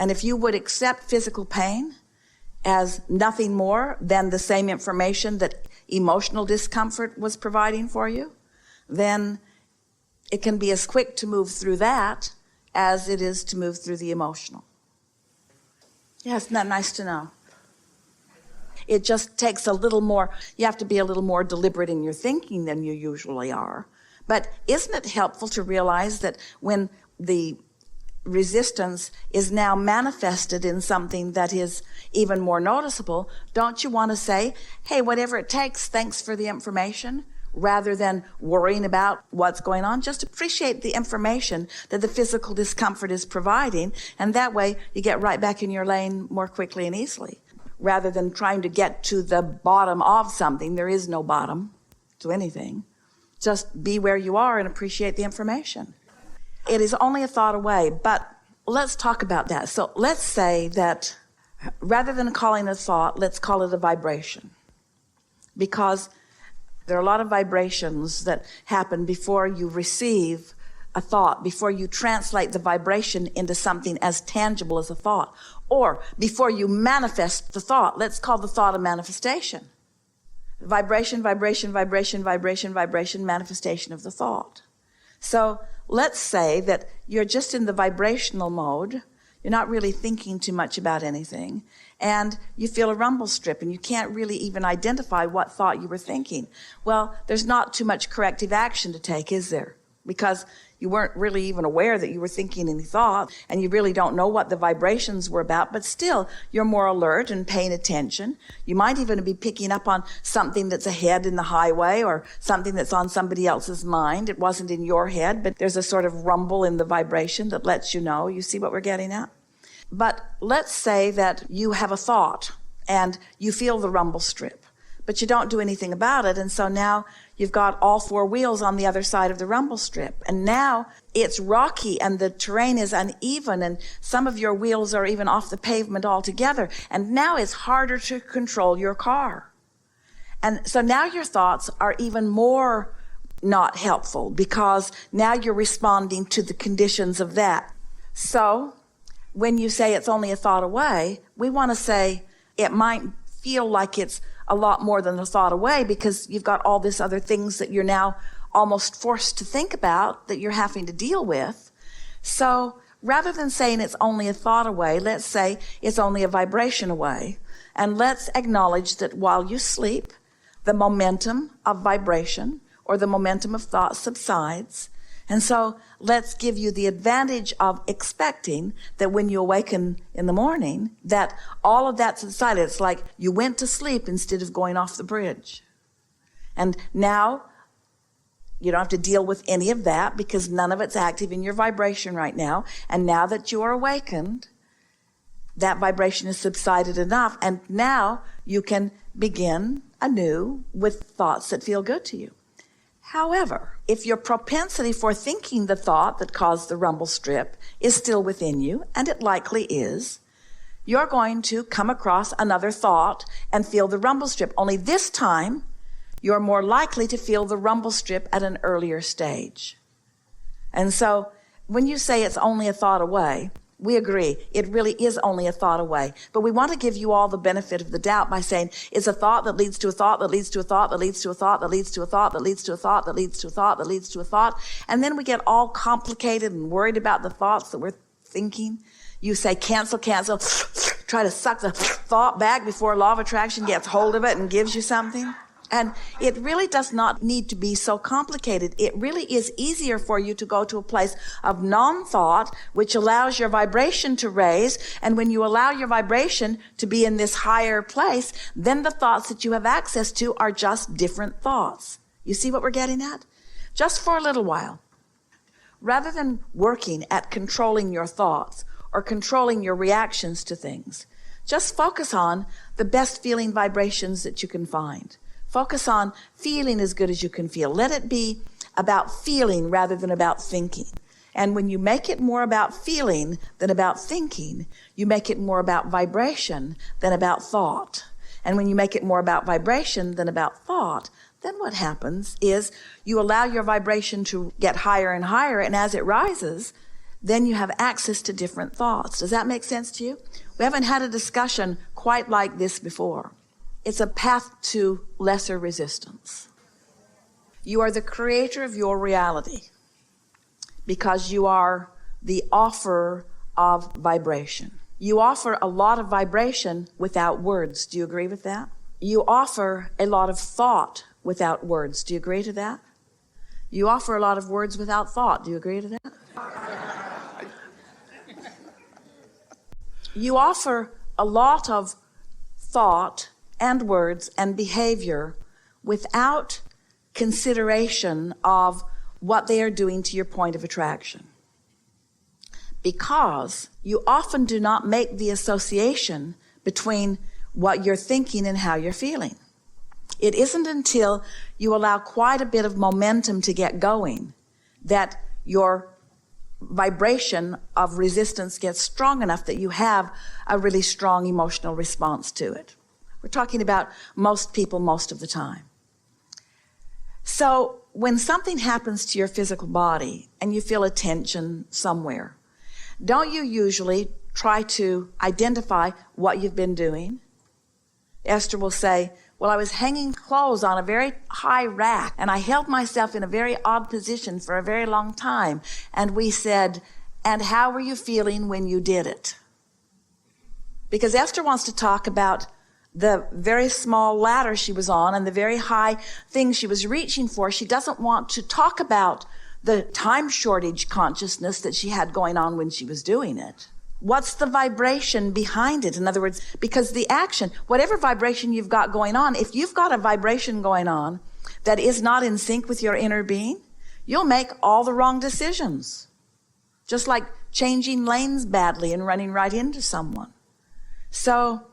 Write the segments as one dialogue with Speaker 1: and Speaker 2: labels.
Speaker 1: And if you would accept physical pain as nothing more than the same information that emotional discomfort was providing for you, then it can be as quick to move through that as it is to move through the emotional. Yeah, isn't that nice to know? It just takes a little more, you have to be a little more deliberate in your thinking than you usually are. But isn't it helpful to realize that when the resistance is now manifested in something that is even more noticeable, don't you want to say, hey, whatever it takes, thanks for the information, rather than worrying about what's going on? Just appreciate the information that the physical discomfort is providing, and that way you get right back in your lane more quickly and easily. Rather than trying to get to the bottom of something, there is no bottom to anything. Just be where you are and appreciate the information. It is only a thought away, but let's talk about that. So let's say that rather than calling it a thought, let's call it a vibration. Because there are a lot of vibrations that happen before you receive a thought, before you translate the vibration into something as tangible as a thought, or before you manifest the thought. Let's call the thought a manifestation. Vibration, vibration, vibration, vibration, vibration, manifestation of the thought. So let's say that you're just in the vibrational mode. You're not really thinking too much about anything, and you feel a rumble strip, and you can't really even identify what thought you were thinking. Well, there's not too much corrective action to take, is there? Because you weren't really even aware that you were thinking any thought, and you really don't know what the vibrations were about, but still, you're more alert and paying attention. You might even be picking up on something that's ahead in the highway, or something that's on somebody else's mind. It wasn't in your head, but there's a sort of rumble in the vibration that lets you know. You see what we're getting at? But let's say that you have a thought, and you feel the rumble strip, but you don't do anything about it, and so now you've got all four wheels on the other side of the rumble strip. And now it's rocky and the terrain is uneven, and some of your wheels are even off the pavement altogether. And now it's harder to control your car. And so now your thoughts are even more not helpful, because now you're responding to the conditions of that. So when you say it's only a thought away, we want to say it might feel like it's a lot more than a thought away, because you've got all these other things that you're now almost forced to think about, that you're having to deal with. So rather than saying it's only a thought away, let's say it's only a vibration away. And let's acknowledge that while you sleep, the momentum of vibration or the momentum of thought subsides. And so let's give you the advantage of expecting that when you awaken in the morning, that all of that subsided. It's like you went to sleep instead of going off the bridge. And now you don't have to deal with any of that, because none of it's active in your vibration right now. And now that you are awakened, that vibration has subsided enough. And now you can begin anew with thoughts that feel good to you. However, if your propensity for thinking the thought that caused the rumble strip is still within you, and it likely is, you're going to come across another thought and feel the rumble strip. Only this time, you're more likely to feel the rumble strip at an earlier stage. And so when you say it's only a thought away, we agree, it really is only a thought away. But we want to give you all the benefit of the doubt by saying it's a thought that leads to a thought that leads to a thought that leads to a thought that leads to a thought that leads to a thought that leads to a thought that leads to a thought. And then we get all complicated and worried about the thoughts that we're thinking. You say cancel, cancel, try to suck the thought back before law of attraction gets hold of it and gives you something. And it really does not need to be so complicated. It really is easier for you to go to a place of non-thought, which allows your vibration to raise. And when you allow your vibration to be in this higher place, then the thoughts that you have access to are just different thoughts. You see what we're getting at? Just for a little while. Rather than working at controlling your thoughts or controlling your reactions to things, just focus on the best feeling vibrations that you can find. Focus on feeling as good as you can feel. Let it be about feeling rather than about thinking. And when you make it more about feeling than about thinking, you make it more about vibration than about thought. And when you make it more about vibration than about thought, then what happens is you allow your vibration to get higher and higher, and as it rises, then you have access to different thoughts. Does that make sense to you? We haven't had a discussion quite like this before. It's a path to lesser resistance. You are the creator of your reality because you are the offerer of vibration. You offer a lot of vibration without words. Do you agree with that? You offer a lot of thought without words. Do you agree to that? You offer a lot of words without thought. Do you agree to that? You offer a lot of thought and words and behavior without consideration of what they are doing to your point of attraction. Because you often do not make the association between what you're thinking and how you're feeling. It isn't until you allow quite a bit of momentum to get going that your vibration of resistance gets strong enough that you have a really strong emotional response to it. We're talking about most people most of the time. So when something happens to your physical body and you feel a tension somewhere, don't you usually try to identify what you've been doing? Esther will say, well, I was hanging clothes on a very high rack and I held myself in a very odd position for a very long time. And we said, and how were you feeling when you did it? Because Esther wants to talk about the very small ladder she was on and the very high thing she was reaching for. She doesn't want to talk about the time shortage consciousness that she had going on when she was doing it. What's the vibration behind it? In other words, because the action, whatever vibration you've got going on, if you've got a vibration going on that is not in sync with your inner being, you'll make all the wrong decisions. Just like changing lanes badly and running right into someone. So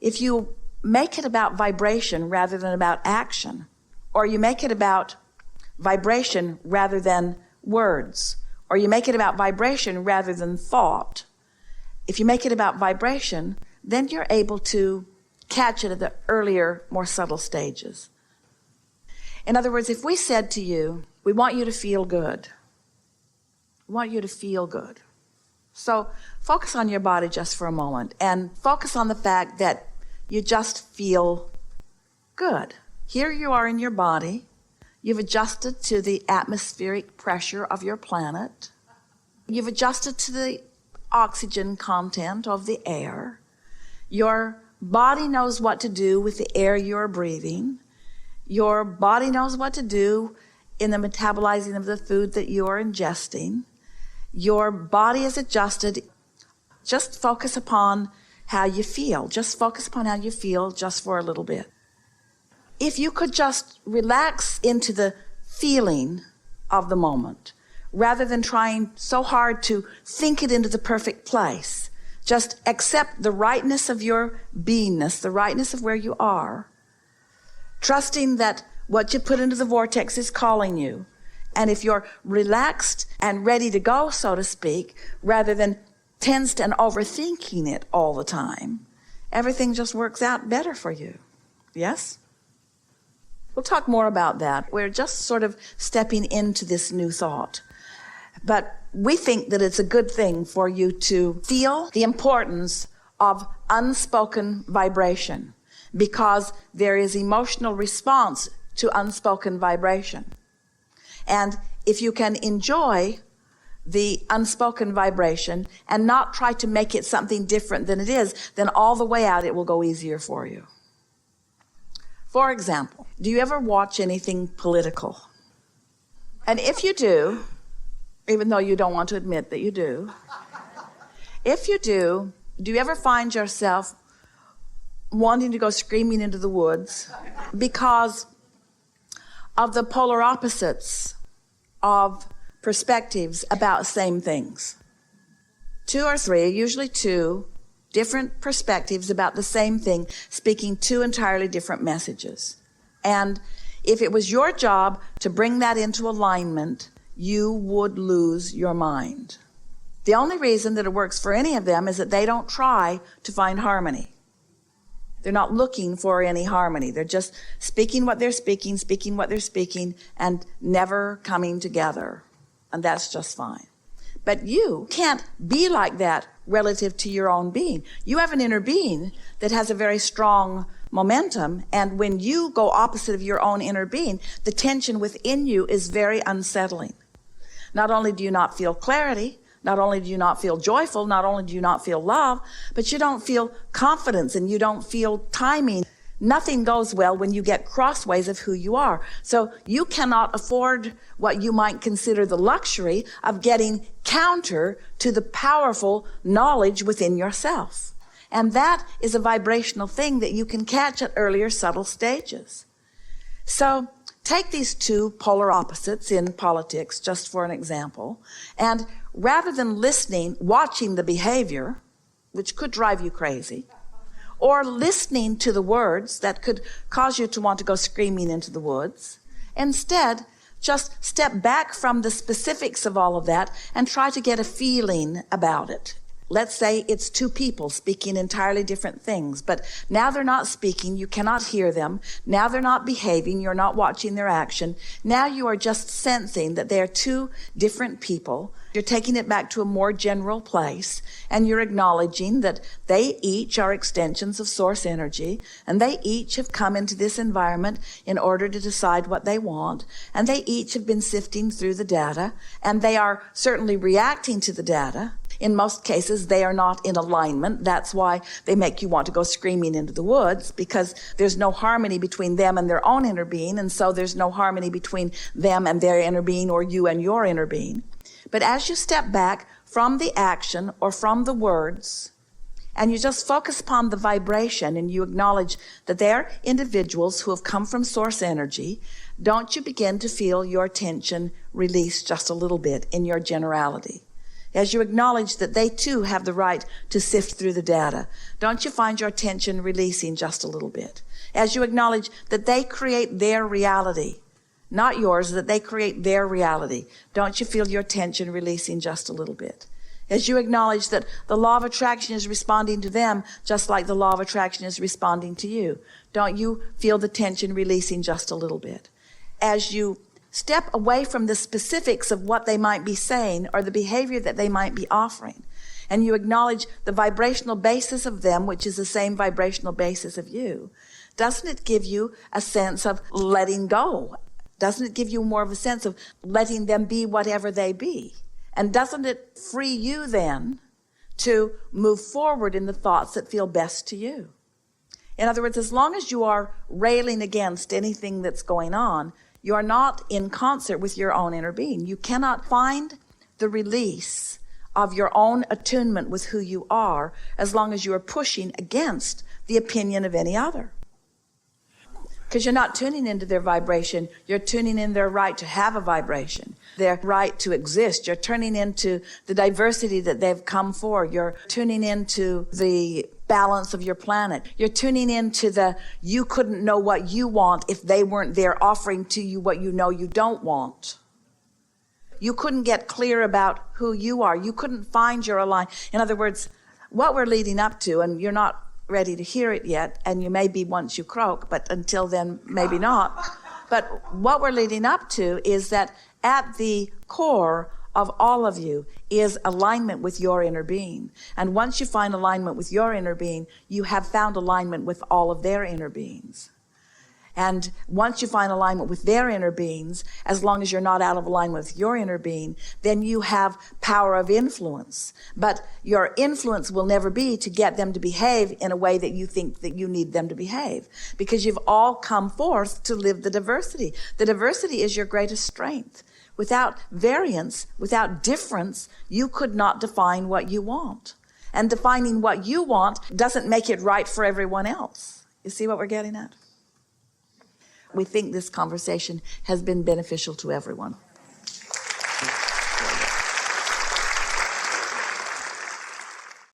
Speaker 1: if you make it about vibration rather than about action, or you make it about vibration rather than words, or you make it about vibration rather than thought, if you make it about vibration, then you're able to catch it at the earlier, more subtle stages. In other words, if we said to you, we want you to feel good. We want you to feel good. So focus on your body just for a moment and focus on the fact that you just feel good. Here you are in your body. You've adjusted to the atmospheric pressure of your planet. You've adjusted to the oxygen content of the air. Your body knows what to do with the air you're breathing. Your body knows what to do in the metabolizing of the food that you are ingesting. Your body is adjusted. Just focus upon how you feel. Just focus upon how you feel just for a little bit. If you could just relax into the feeling of the moment, rather than trying so hard to think it into the perfect place. Just accept the rightness of your beingness, the rightness of where you are, trusting that what you put into the vortex is calling you. And if you're relaxed and ready to go, so to speak, rather than tensed and overthinking it all the time, everything just works out better for you. Yes? We'll talk more about that. We're just sort of stepping into this new thought. But we think that it's a good thing for you to feel the importance of unspoken vibration because there is emotional response to unspoken vibration. And if you can enjoy the unspoken vibration and not try to make it something different than it is, then all the way out it will go easier for you. For example, do you ever watch anything political? And if you do, even though you don't want to admit that you do, if you do you ever find yourself wanting to go screaming into the woods because of the polar opposites of perspectives about same things? Two or three, usually two, different perspectives about the same thing, speaking two entirely different messages. And if it was your job to bring that into alignment, you would lose your mind. The only reason that it works for any of them is that they don't try to find harmony. They're not looking for any harmony. They're just speaking what they're speaking what they're speaking, and never coming together. And that's just fine. But you can't be like that relative to your own being. You have an inner being that has a very strong momentum, and when you go opposite of your own inner being, the tension within you is very unsettling. Not only do you not feel clarity, not only do you not feel joyful, not only do you not feel love, but you don't feel confidence and you don't feel timing. Nothing goes well when you get crossways of who you are. So you cannot afford what you might consider the luxury of getting counter to the powerful knowledge within yourself. And that is a vibrational thing that you can catch at earlier subtle stages. So take these two polar opposites in politics, just for an example, and rather than listening, watching the behavior, which could drive you crazy, or listening to the words that could cause you to want to go screaming into the woods, instead, just step back from the specifics of all of that and try to get a feeling about it. Let's say it's two people speaking entirely different things, but now they're not speaking, you cannot hear them. Now they're not behaving, you're not watching their action. Now you are just sensing that they are two different people. You're taking it back to a more general place, and you're acknowledging that they each are extensions of source energy, and they each have come into this environment in order to decide what they want, and they each have been sifting through the data, and they are certainly reacting to the data. In most cases, they are not in alignment. That's why they make you want to go screaming into the woods, because there's no harmony between them and their own inner being, and so there's no harmony between them and their inner being or you and your inner being. But as you step back from the action or from the words, and you just focus upon the vibration and you acknowledge that they're individuals who have come from source energy, don't you begin to feel your tension release just a little bit in your generality? As you acknowledge that they too have the right to sift through the data, don't you find your tension releasing just a little bit? As you acknowledge that they create their reality, not yours, that they create their reality, don't you feel your tension releasing just a little bit? As you acknowledge that the law of attraction is responding to them just like the law of attraction is responding to you, don't you feel the tension releasing just a little bit? As you step away from the specifics of what they might be saying or the behavior that they might be offering, and you acknowledge the vibrational basis of them, which is the same vibrational basis of you, doesn't it give you a sense of letting go? Doesn't it give you more of a sense of letting them be whatever they be? And doesn't it free you then to move forward in the thoughts that feel best to you? In other words, as long as you are railing against anything that's going on, you are not in concert with your own inner being. You cannot find the release of your own attunement with who you are as long as you are pushing against the opinion of any other. Because you're not tuning into their vibration, you're tuning in their right to have a vibration, their right to exist. You're turning into the diversity that they've come for. You're tuning into the balance of your planet. You're tuning into the you couldn't know what you want if they weren't there offering to you what you know you don't want. You couldn't get clear about who you are. You couldn't find your alignment. In other words, what we're leading up to, and you're not ready to hear it yet, and you may be once you croak, but until then, maybe not. But what we're leading up to is that at the core of all of you is alignment with your inner being. And once you find alignment with your inner being, you have found alignment with all of their inner beings. And once you find alignment with their inner beings, as long as you're not out of alignment with your inner being, then you have power of influence. But your influence will never be to get them to behave in a way that you think that you need them to behave, because you've all come forth to live the diversity. The diversity is your greatest strength. Without variance, without difference, you could not define what you want. And defining what you want doesn't make it right for everyone else. You see what we're getting at? We think this conversation has been beneficial to everyone.